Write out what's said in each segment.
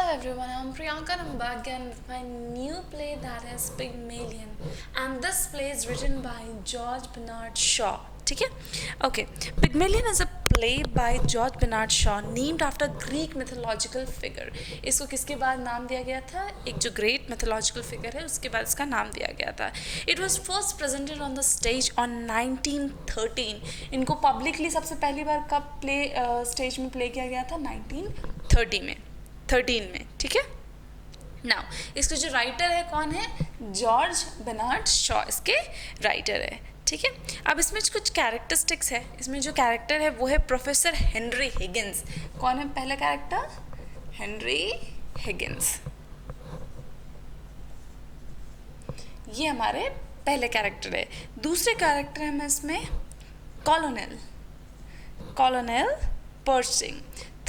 everyone, I'm Priyanka and I'm back again with my new play that is Pygmalion, and this play is written by George Bernard Shaw. ठीक है? Okay. Pygmalion is a play by George Bernard Shaw named after Greek mythological figure. इसको किसके बाद नाम दिया गया था? एक जो great mythological figure है उसके बाद इसका नाम दिया गया था. It was first presented on the stage on 1913. इनको publicly सबसे पहली बार कब play stage में play किया गया था? 1913 में. ठीक है? नाउ इसके जो राइटर है कौन है? जॉर्ज बेनार्ड शॉ इसके राइटर है. ठीक है? अब इसमें कुछ कैरेक्टरिस्टिक्स है. इसमें जो कैरेक्टर है वो है प्रोफेसर हेनरी हिगिंस. कौन है पहला कैरेक्टर? Henry Higgins. ये हमारे पहले कैरेक्टर है. दूसरे कैरेक्टर है में इसमें कॉलोनेल पर्सिंग.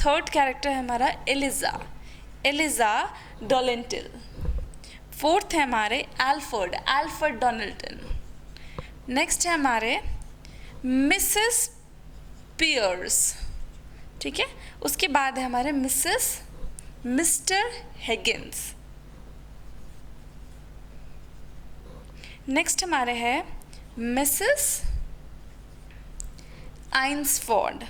थर्ड कैरेक्टर है हमारा एलिजा डोलेंटिल. फोर्थ है हमारे एल्फर्ड डोनाल्टन. नेक्स्ट है हमारे मिसेस पियर्स. ठीक है? उसके बाद है हमारे मिस्टर हिगिंस. नेक्स्ट हमारे है मिसेस आइंसफोर्ड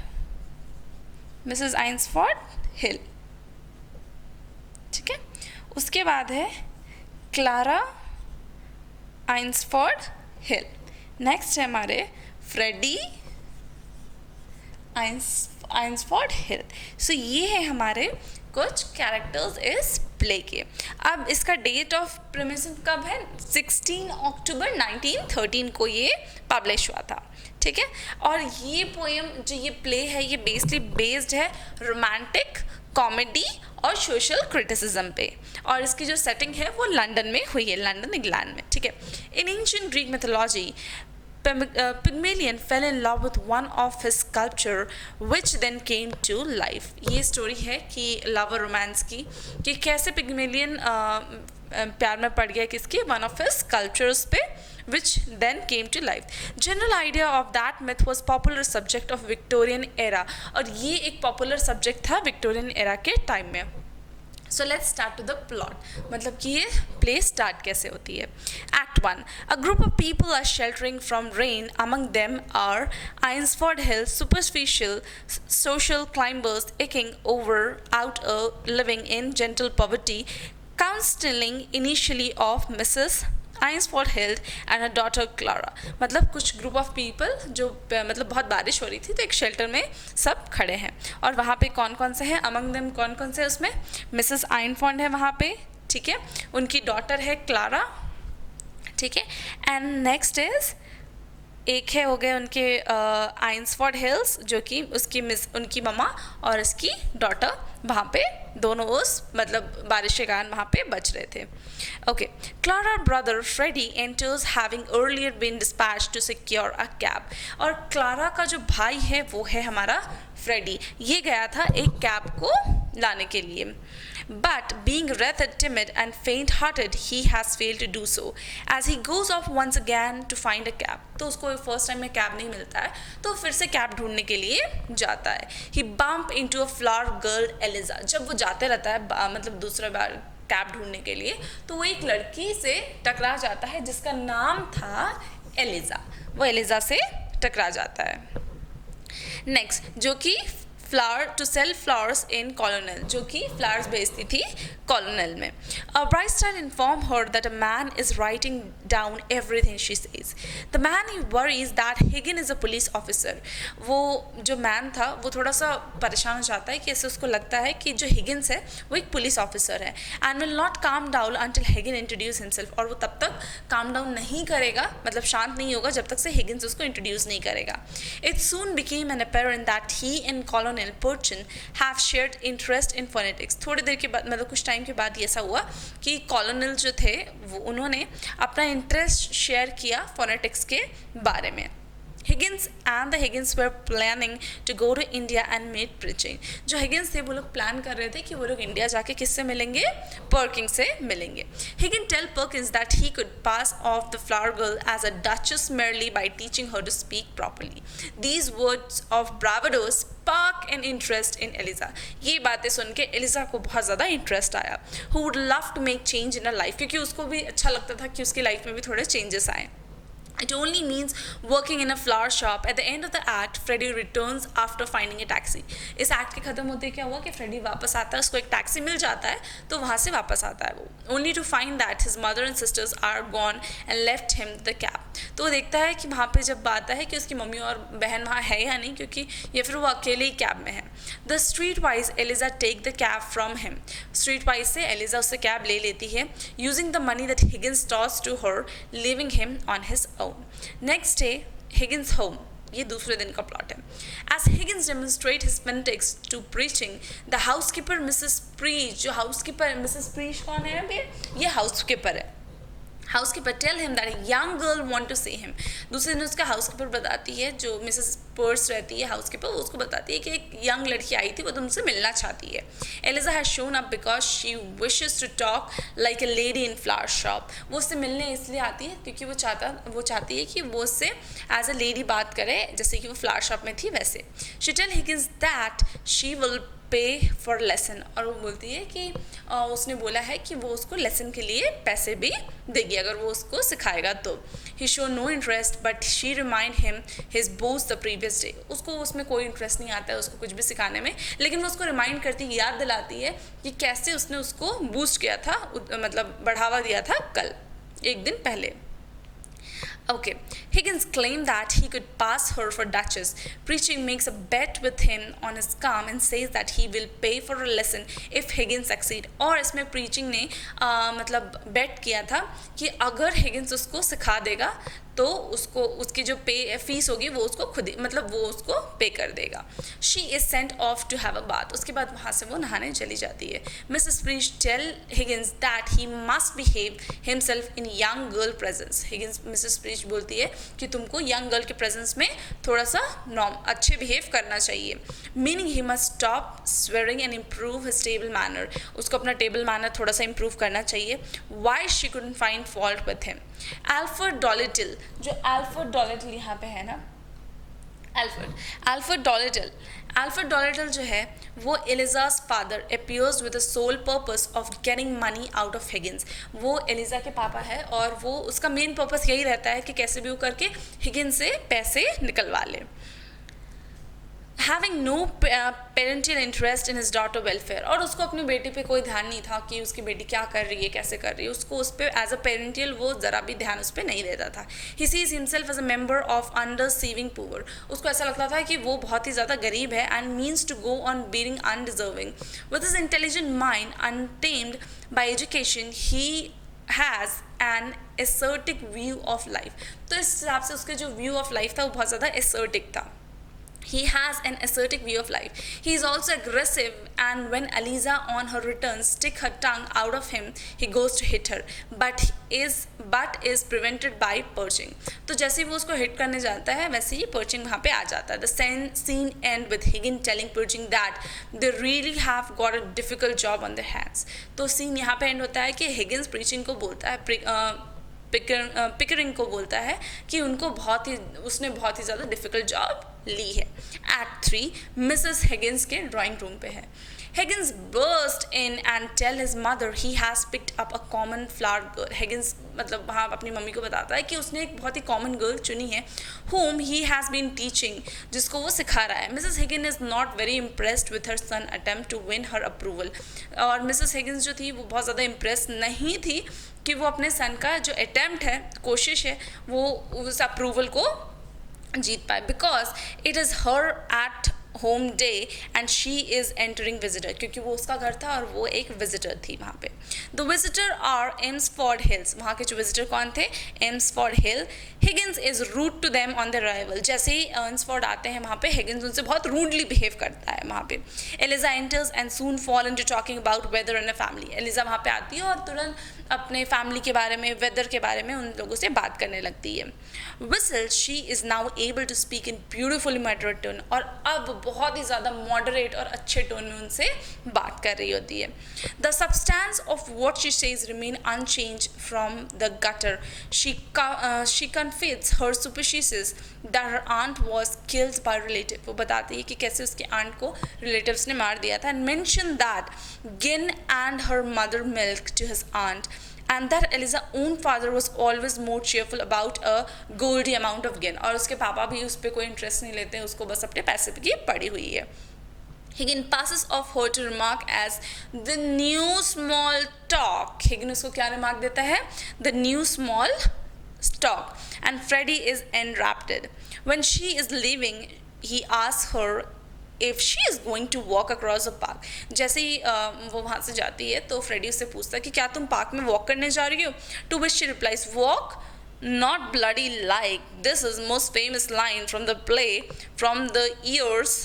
हिल. ठीक है? उसके बाद है क्लारा आइंसफोर्ड हिल. नेक्स्ट है हमारे फ्रेडी आइंसफोर्ड हिल. सो ये है हमारे कुछ कैरेक्टर्स इस प्ले के. अब इसका डेट ऑफ प्रीमिशन कब है? 16 अक्टूबर 1913 को ये पब्लिश हुआ था. ठीक है? और ये पोएम जो ये प्ले है ये बेस्ड है रोमांटिक कॉमेडी और सोशल क्रिटिसिज्म पे. और इसकी जो सेटिंग है वो लंदन में हुई है, लंदन इंग्लैंड में. ठीक है? इन ancient Greek mythology Pygmalion fell in love with one of his sculpture which then came to life. ये स्टोरी है कि लव और रोमांस की, कि कैसे पिग्मेलियन प्यार में पड़ गया किसकी? वन ऑफ हिज स्कल्पचर्स पे which then came to life. General idea of that myth was popular subject of Victorian era. और ये एक popular subject था Victorian era के टाइम में. So let's start to the plot. मतलब कि ये play start कैसे होती है? Act 1. A group of people are sheltering from rain. Among them are Ainsford Hill superficial social climbers aching out living in gentle poverty, counseling initially of Mrs. Eynsford Hill and a daughter Clara. मतलब कुछ group of people जो मतलब बहुत बारिश हो रही थी तो एक शेल्टर में सब खड़े हैं. और वहाँ पे कौन कौन से हैं? अमंग देम कौन कौन से? उसमें मिसेस आइंसफोर्ड है वहाँ पे. ठीक है? उनकी डॉटर है क्लारा. ठीक है? एंड नेक्स्ट इज एक है हो गए उनके आइंसफोर्ड हिल्स जो कि उनकी मम्मा और उसकी डॉटर वहाँ पे दोनों उस मतलब बारिश के कारण वहाँ पे बच रहे थे. Okay. Clara brother Freddy enters having earlier been dispatch to secure a cab. और क्लारा का जो भाई है वो है हमारा फ्रेडी. ये गया था एक कैब को लाने के लिए. But being rather timid and faint-hearted, he has failed to do so. As he goes off once again to find a cab, तो उसको फर्स्ट टाइम में कैब नहीं मिलता है तो फिर से कैब ढूंढने के लिए जाता है. He bump into a flower girl Eliza. जब वो जाते रहता है मतलब दूसरा बार कैब ढूंढने के लिए तो वो एक लड़की से टकरा जाता है जिसका नाम था एलिजा. वो एलिजा से टकरा जाता है. नेक्स्ट जो कि to sell flowers in colonel, जो कि फ्लावर्स बेचती थी कॉलोनल में. Bright star inform her that a man is writing down everything she says. The man he worries that Higgin is a police officer. वो जो man था वो थोड़ा सा परेशान हो जाता है कि ऐसे उसको लगता है कि जो हिगिन्स है वो एक पुलिस ऑफिसर है. And will not calm down until Higgin introduce himself. और वो तब तक काम डाउन नहीं करेगा, मतलब शांत नहीं होगा जब तक से हिगिन्स उसको इंट्रोड्यूस नहीं करेगा. It soon became an apparent that he in colonel पर्चन have shared interest in phonetics. थोड़ी देर के बाद मतलब कुछ टाइम के बाद ये ऐसा हुआ कि कॉलोनल जो थे वो उन्होंने अपना इंटरेस्ट शेयर किया फोनेटिक्स के बारे में. Higgins and the Higgins were planning to go to India and meet preaching. जो हिगिंस थे वो लोग प्लान कर रहे थे कि वो लोग इंडिया जाके किससे मिलेंगे, पर्किंस से मिलेंगे। Higgin tell Perkins that he could pass off the flower girl as a duchess merely by teaching her to speak properly. These words of bravado spark an interest in Eliza. ये बातें सुन के Elijah को बहुत ज़्यादा interest आया। Who would love to make change in her life, क्योंकि उसको भी अच्छा लगता था कि उसकी लाइफ में भी थोड़े चेंजेस आए। It only means working in a flower shop. At the end of the act, Freddie returns after finding a taxi. इस एक्ट के ख़त्म होते क्या हुआ कि फ्रेडी वापस आता है, उसको एक टैक्सी मिल जाता है, तो वहाँ से वापस आता है वो। Only to find that his mother and sisters are gone and left him the cab. तो वो देखता है कि वहाँ पे जब आता है कि उसकी मम्मी और बहन वहाँ है या नहीं, क्योंकि या फिर वो अकेले ही कैब में है। The streetwise Eliza take the cab from him. Streetwise से एलिजा उससे कैब ले लेती है, using the money that Higgins tossed to her, leaving him on his own. Next day, Higgins home. ये दूसरे दिन का प्लॉट है। As Higgins demonstrate his fanatics to preaching, the housekeeper Mrs. Preach, जो housekeeper Mrs. Preach कौन है अभी? ये housekeeper है। Housekeeper tell him that a young girl want to see him. दूसरे दिन उसका हाउसकीपर बताती है, जो मिसेस पर्स रहती है हाउसकीपर, वो उसको बताती है कि एक यंग लड़की आई थी, वो तुमसे मिलना चाहती है। Eliza has shown up because she wishes to talk like a lady in flower shop. वो उससे मिलने इसलिए आती है क्योंकि वो चाहती है कि वो उससे एज अ लेडी बात करे, जैसे कि वो फ्लावर शॉप में थी वैसे। She tell Higgins that she will pay for lesson, और वो बोलती है कि उसने बोला है कि वो उसको लेसन के लिए पैसे भी देगी अगर वो उसको सिखाएगा तो। He show no interest but she remind him his boast the previous day. उसको उसमें कोई इंटरेस्ट नहीं आता है उसको कुछ भी सिखाने में, लेकिन वो उसको रिमाइंड करती है, याद दिलाती है कि कैसे उसने उसको बूस्ट किया था, मतलब बढ़ावा दिया था कल एक दिन पहले। Okay, Higgins claimed that he could pass her for Duchess. Preaching makes a bet with him on his calm and says that he will pay for a lesson if Higgins succeed. और इसमें Preaching ने मतलब bet किया था कि अगर Higgins उसको सिखा देगा तो उसको उसकी जो फीस होगी वो उसको खुद ही मतलब वो उसको पे कर देगा। She is sent off to have a bath. उसके बाद वहाँ से वो नहाने चली जाती है। Mrs preach tell Higgins that he must behave himself in young girl presence. Higgins Mrs preach बोलती है कि तुमको यंग गर्ल के प्रेजेंस में थोड़ा सा अच्छे बिहेव करना चाहिए। Meaning he must stop swearing and improve his table manner. उसको अपना टेबल मैनर थोड़ा सा इम्प्रूव करना चाहिए। Why she couldn't find fault with him. Alfred Doolittle, जो एल्फ्रेड डॉलिटल यहाँ पे है ना, एल्फ्रेड डॉलिटल जो है वो एलिजा's father appears with the sole purpose of getting money out of Higgins। वो एलिजा के पापा है और वो उसका मेन पर्पस यही रहता है कि कैसे भी वो करके हिगिंस से पैसे निकलवा ले। Having no parental interest in his daughter welfare, और उसको अपनी बेटी पे कोई ध्यान नहीं था कि उसकी बेटी क्या कर रही है कैसे कर रही है, उसको उस पर एज अ पेरेंटियल वो ज़रा भी ध्यान उस पर नहीं देता था। He sees himself as a member of underserving poor। उसको ऐसा लगता था कि वो बहुत ही ज़्यादा गरीब है and means to go on being undeserving। With his intelligent mind untamed by education, he has an assertive view of life। तो इस हिसाब से उसके जो view of life था वो बहुत ज़्यादा assertive था। He has an assertive view of life. He is also aggressive, and when Eliza on her return stick her tongue out of him, he goes to hit her, but is prevented by Pershing। तो जैसे ही वो उसको hit करने जाता है वैसे ही Pershing वहाँ पे आ जाता है। The scene end with Higgins telling Pershing that they really have got a difficult job on their hands। तो सीन यहाँ पे एंड होता है कि Higgins Pershing को बोलता है पिकरिंग को बोलता है कि उसने बहुत ही ज़्यादा डिफ़िकल्ट जॉब ली है। एक्ट 3 मिसेस हिगिंस के ड्राइंग रूम पे है। Higgins burst in and tell his mother he has picked up a common flower girl। Higgins मतलब वहाँ अपनी मम्मी को बताता है कि उसने एक बहुत ही कॉमन गर्ल चुनी है whom he has been teaching, जिसको वो सिखा रहा है। Mrs. Higgins is not very impressed with her son attempt to win her approval। और Mrs. Higgins जो थी वो बहुत ज़्यादा इम्प्रेस नहीं थी कि वो अपने सन का जो अटैम्प्ट है, कोशिश है, वो उस अप्रूवल को जीत पाए। Because it is her at home day and she is entering visitor, क्योंकि वो उसका घर था और वो एक विजिटर थी वहाँ पे. The visitor are Eynsford Hills, वहाँ के जो विजिटर कौन थे, Eynsford Hill. Higgins is rude to them on the arrival, जैसे ही एम्सफोर्ड आते हैं वहाँ पे हिगिंस उनसे बहुत रूडली बिहेव करता है वहाँ पे. Eliza enters and soon fall into talking about weather in a family, Eliza वहाँ पे आती है और तुरंत अपने फैमिली के बारे में, वेदर के बारे में उन लोगों से बात करने लगती है. Whistle she is now able to speak in beautifully moderate tone, और अब बहुत ही ज़्यादा मॉडरेट और अच्छे टोन में उनसे बात कर रही होती है. The substance of what she says remain unchanged from the gutter. She confides her superstitions that her aunt was killed by relative, वो बताती है कि कैसे उसके आंट को रिलेटिव्स ने मार दिया था. And mention that gin and her mother milk to his aunt, and that Eliza's own father was always more cheerful about a goldie amount of gain, और उसके पापा भी उस पर कोई इंटरेस्ट नहीं लेते हैं, उसको बस अपने पैसे की पड़ी हुई है. Higgin passes off her to remark as the new small talk. Higgin उसको क्या remark देता है, the new small talk. And Freddie is enraptured. When she is leaving, he asks her if she is going to walk across the park. जैसे ही वो वहाँ से जाती है तो फ्रेडी उससे पूछता है कि क्या तुम पार्क में वॉक करने जा रही हो. To which she replies, walk? Not bloody like. This is most famous line from the play from the years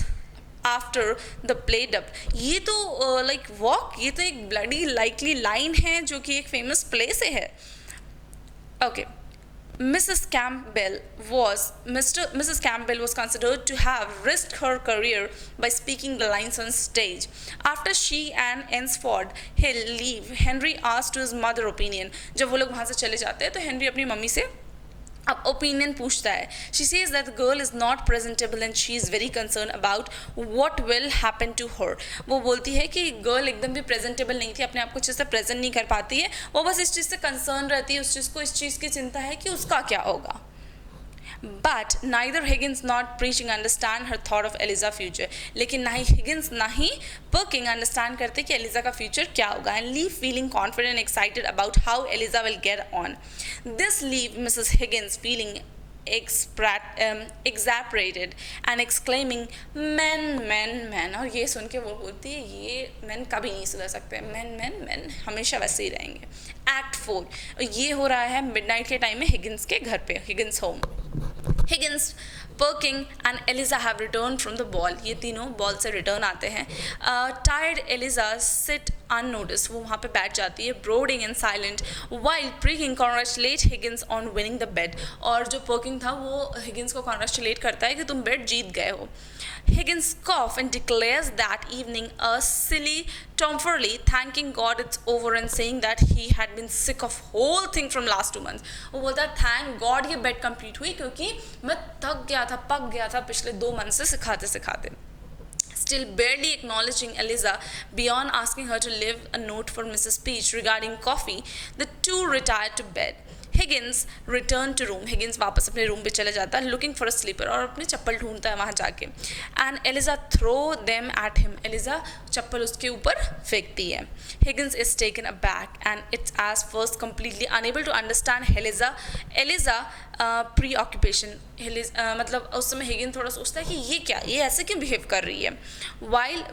after the play dub. ये तो like walk, ये तो एक bloody likely line है जो कि एक famous play से है. Okay. Mrs. Campbell was considered to have risked her career by speaking the lines on stage. After she and Ensford Hill leave, Henry asked his mother opinion. जब वो लोग वहाँ से चले जाते हैं तो हेनरी अपनी मम्मी से अब ओपिनियन पूछता है. She says that the girl is not presentable and she is very concerned about what will happen to her. वो बोलती है कि गर्ल एकदम भी प्रेजेंटेबल नहीं थी, अपने आप को अच्छे से प्रेजेंट नहीं कर पाती है, वो बस इस चीज़ से कंसर्न रहती है, उस चीज़ को इस चीज़ की चिंता है कि उसका क्या होगा. But neither Higgins not preaching understand her thought of Eliza future. लेकिन ना ही Higgins ना ही Perking understand करते कि Eliza का future क्या होगा, and leave feeling confident and excited about how Eliza will get on. This leave Mrs. Higgins feeling exasperated and exclaiming men, और ये सुन के वो बोलती है ये men कभी नहीं सुधर सकते, men हमेशा वैसे ही रहेंगे. Act 4 ये हो रहा है midnight के टाइम में Higgins के घर पे, Higgins home. Higgins, Perking and Eliza have returned from the ball. ये तीनों बॉल से रिटर्न आते हैं. Tired Eliza sit unnoticed, वो वहाँ पे बैठ जाती है, brooding and silent, while Perking congratulate Higgins on winning the bet. और जो Perking था वो Higgins को congratulate करता है कि तुम bet जीत गए हो. Higgins cough and declares that evening a silly tomfoolery, thanking God it's over and saying that he had been sick of whole thing from last 2 months. वो बोलता है thank God ये bet complete हुई क्योंकि मैं थक गया था, पक गया था पिछले 2 months से सिखाते. Still barely acknowledging Eliza beyond asking her to leave a note for Mrs. Peach regarding coffee, the two retired to bed. Higgins returned to room. Higgins वापस अपने रूम पे चले जाता है, looking for a sleeper, और अपनी चप्पल ढूंढता है वहाँ जाके. And Eliza throw them at him. Eliza चप्पल उसके ऊपर फेंकती है. Higgins is taken aback and it's as first completely unable to understand Eliza preoccupation. मतलब उस समय Higgins थोड़ा सोचता है कि ये क्या, ये ऐसे क्यों behave कर रही है.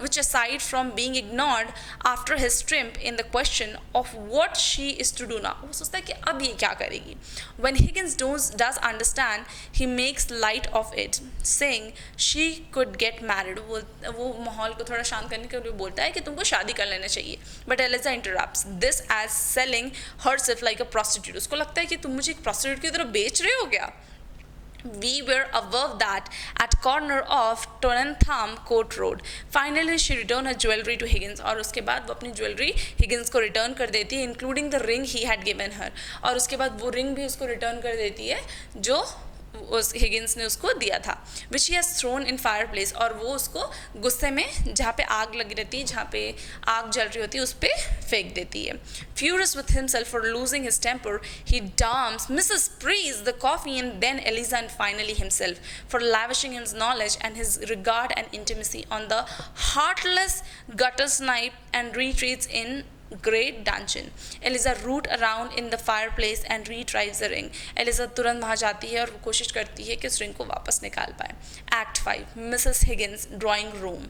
Which aside from being ignored after his trip in the question of what she is to do now, वो सोचता है कि अब ये क्या करेगी. When Higgins does understand, he makes light of it, saying she could get married. वो माहौल को थोड़ा शांत करने के लिए बोलता है कि तुमको शादी कर लेना चाहिए. But Eliza interrupts this as selling herself like a prostitute. उसको लगता है कि तुम मुझे एक prostitute की तरह बेच रहे हो क्या. We were above that at corner of Tonentham Court Road. Finally, she returned her jewelry to Higgins. और उसके बाद वो अपनी ज्वेलरी Higgins को रिटर्न कर देती है, including the ring he had given her. और उसके बाद वो रिंग भी उसको रिटर्न कर देती है जो उस Higgins ने उसको दिया था, which he has thrown in fireplace. और वो उसको गुस्से में जहाँ पे आग लगी रहती है, जहाँ पे आग जल रही होती है, उस पर फेंक देती है. Furious with himself for losing his temper, he dumps Mrs. Priest the coffee and then Eliza and finally himself for lavishing his knowledge and his regard and intimacy on the heartless gutter snipe, and retreats in great dungeon. Eliza root around in the fireplace and retrieves the ring. Eliza तुरंत वहाँ जाती है और वो कोशिश करती है कि उस रिंग को वापस निकाल पाए. Act 5, Mrs. Higgins drawing room.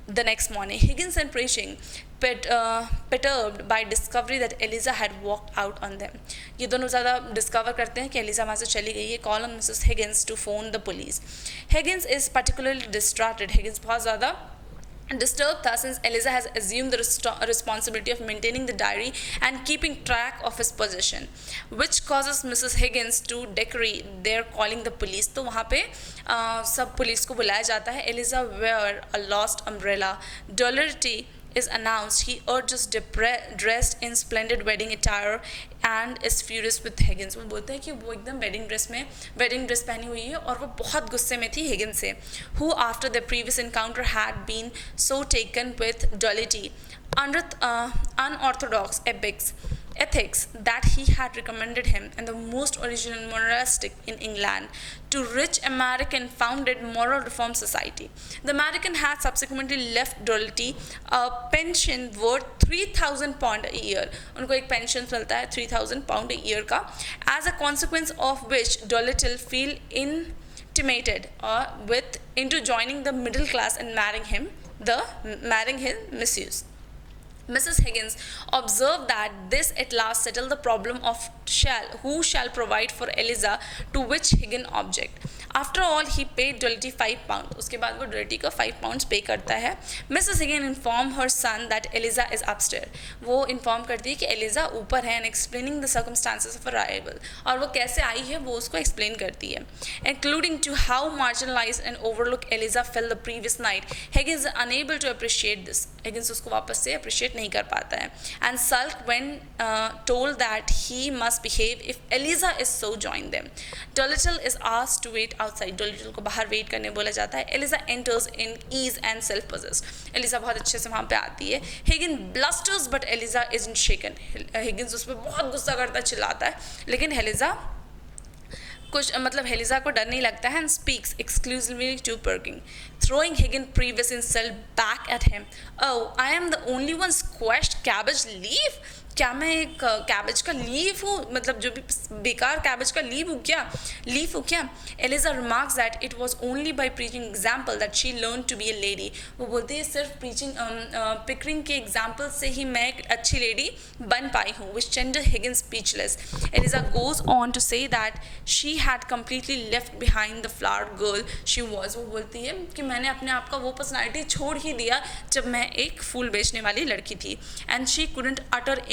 The next morning, Higgins and preaching, perturbed by discovery that Eliza had walked out on them. ये दोनों ज़्यादा डिस्कवर करते हैं कि एलिजा वहाँ से चली गई है. Call on Mrs. Higgins to phone the police. Higgins is particularly distracted. Higgins बहुत ज़्यादा disturbed था since Eliza has assumed the responsibility of maintaining the diary and keeping track of his possession, which causes Mrs. Higgins to decree their calling the police. तो वहाँ पे सब police को बुलाया जाता है. Eliza wear a lost umbrella. Doherty is announced. He urges dressed in splendid wedding attire and is furious with Higgins. वो बोलता है कि वो एकदम वेडिंग ड्रेस पहनी हुई है और वो बहुत गुस्से में थी हिगिंस से, who after their previous encounter had been so taken with Doherty under unorthodox ethics that he had recommended him and the most original monastic in England to rich American founded Moral Reform Society. The American had subsequently left Doherty a pension worth £3,000 a year. उनको एक pension मिलता है £3,000 a year का, as a consequence of which Doherty feel intimated into joining the middle class and marrying him misuse. Mrs. Higgins observed that this at last settled the problem of who shall provide for Eliza, to which Higgins object. After all, he paid Doherty £5. उसके बाद वो Doherty को £5 पे करता है. Mrs. Higgins informed her son that Eliza is upstairs. वो inform करती है कि Eliza ऊपर है and explaining the circumstances of arrival. और वो कैसे आई है वो उसको explain करती है. Including to how marginalized and overlooked Eliza felt the previous night. Higgins is unable to appreciate this. Higgins उसको वापस से appreciate नहीं कर पाता है. And sulk when told that he must behave if Eliza is so join them. Doolittle is asked to wait outside. Doolittle को बाहर wait करने बोला जाता है. Eliza enters in ease and self-possessed. Eliza बहुत अच्छे से वहाँ पे आती है. Higgins blusters but Eliza isn't shaken. Higgins उस पर बहुत गुस्सा करता है, चिल्लाता है, लेकिन Eliza को डर नहीं लगता है and speaks exclusively to Perkin, throwing Higgins' previous insult back at him. Oh, I am the only one squashed cabbage leaf. क्या मैं एक कैबेज का लीफ हूँ, मतलब जो भी बेकार कैबेज का लीफ हूँ क्या. Eliza remarks that it was only by preaching example that she learn to be a lady. वो बोलती है सिर्फ पिकरिंग के एग्जाम्पल से ही मैं एक अच्छी लेडी बन पाई हूँ. Which rendered Higgins speechless. Eliza goes on to say that she had completely left behind the flower girl she was. वो बोलती है कि मैंने अपने आप का वो पर्सनैलिटी छोड़ ही दिया जब मैं एक फूल बेचने वाली लड़की थी. And she couldn't utter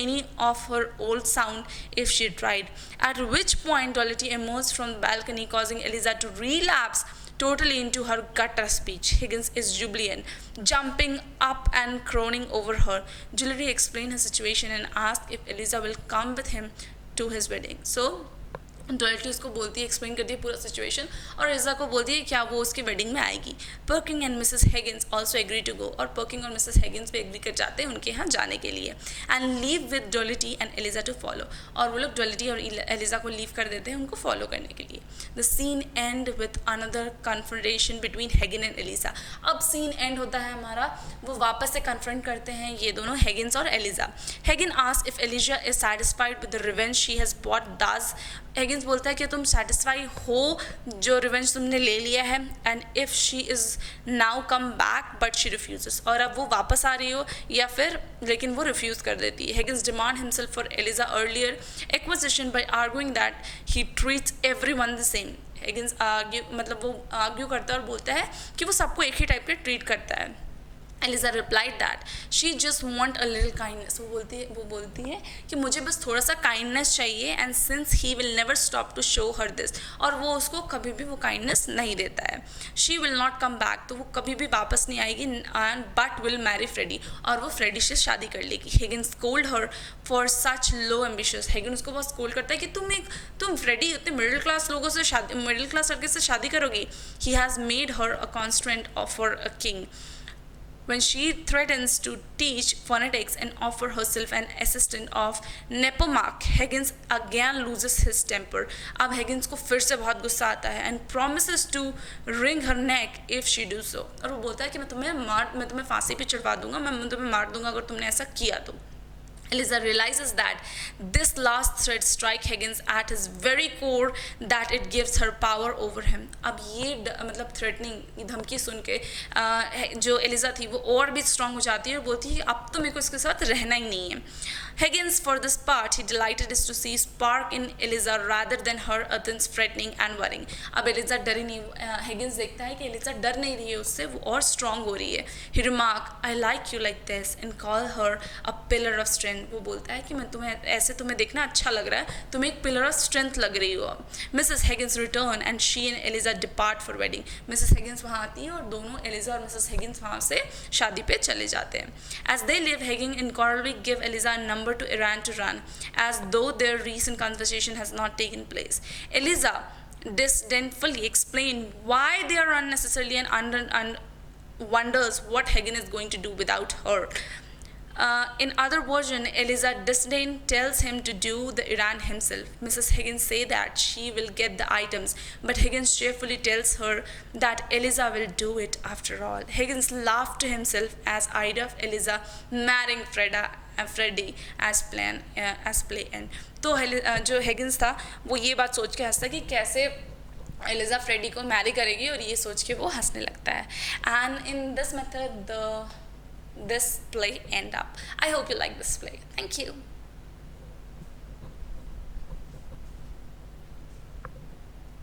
of her old sound if she tried, at which point Doherty emerged from the balcony, causing Eliza to relapse totally into her gutter speech. Higgins is jubilant, jumping up and crowing over her. Doherty explained her situation and asked if Eliza will come with him to his wedding. So डोहेटी उसको बोलती है, explain करती है पूरा situation, और Elijah को बोलती है क्या वो उसकी वेडिंग में आएगी. Pickering and Mrs Higgins also agree to go, और पर्किंग और मिसेस हिगिंस भी एग्री कर जाते हैं उनके यहाँ जाने के लिए. एंड लीव विद डोहेटी एंड एलिजा टू फॉलो, और वो लोग डोहेटी और एलिजा को लीव कर देते हैं उनको फॉलो करने के लिए. The scene end with another confrontation between Higgin and Eliza. अब सीन एंड होता है हमारा, वो वापस से कन्फ्रंट करते हैं ये दोनों, हिगिंस और Eliza. Higgin asked if Eliza is satisfied with the revenge she has bought. Does Higgins बोलता है कि तुम सेटिस्फाई हो जो रिवेंज तुमने ले लिया है. And if she is now come back but she refuses, और अब वो वापस आ रही हो या फिर, लेकिन वो रिफ्यूज़ कर देती है. Higgins demand himself for Eliza earlier acquisition by arguing that he treats everyone the same. Higgins वो आर्ग्यू करता है और बोलता है कि वो सबको एक ही टाइप के ट्रीट करता है. Eliza replied that she just want a little kindness. वो बोलती है कि मुझे बस थोड़ा सा काइंडनेस चाहिए. And since he will never stop to show her this, और वो उसको कभी भी वो काइंडनेस नहीं देता है. She will not come back, तो वो कभी भी वापस नहीं आएगी. And but will marry Freddy, और वो फ्रेडी से शादी कर लेगी. Higgin scold her for such low ambitious. Higgin उसको बहुत स्कोल्ड करता है कि तुम फ्रेडी इतने मिडिल क्लास लोगों से मिडिल क्लास लड़के से शादी करोगी. He has made her a constant for a king. When she threatens to teach phonetics and offer herself an assistant of Nepomuk, Higgins again loses his temper. अब Higgins को फिर से बहुत गुस्सा आता है and promises to wring her neck if she do so. और वो बोलता है कि मैं तुम्हें फांसी पे चढ़वा दूंगा, मैं तुम्हें मार दूंगा अगर तुमने ऐसा किया तो. Eliza realizes that this last threat strike Higgins at his very core, that it gives her power over him. अब ये मतलब थ्रेटनिंग धमकी सुन के जो एलिजा थी वो और भी स्ट्रांग हो जाती है और बोलती है अब तो मेरे को इसके साथ रहना ही नहीं है. Higgins, for this part, he delighted is to see spark in Eliza rather than her Athens threatening and worrying. अब एलिजा डरी नहीं, Higgins देखता है कि एलिजा डर नहीं रही है उससे, वो और स्ट्रांग हो रही है. He remarked, I like you like this and call her a pillar of strength. वो बोलता है कि मैं तुम्हें ऐसे, तुम्हें देखना अच्छा लग रहा है, तुम एक pillar of strength लग रही हो. Mrs. Higgins return and she and Eliza depart for wedding. Mrs. Higgins वहाँ आती है और दोनों एलिजा और Mrs. Higgins वहाँ से शादी पे चले जाते हैं. As they leave, Higgins and Corley give Eliza a number to Iran to run, as though their recent conversation has not taken place. Eliza disdainfully explains why they are unnecessarily and wonders what Higgins is going to do without her. In other version, Eliza disdain tells him to do the Iran himself. Mrs. Higgins say that she will get the items, but Higgins cheerfully tells her that Eliza will do it after all. Higgins laughed to himself as idea of Eliza marrying Freddie as play end. तो जो Higgins था वो ये बात सोच के हंसता कि कैसे एलिजा फ्रेडी को मैरी करेगी और ये सोच के वो हंसने लगता है. And in this method this play end up. I hope you like this play. Thank you.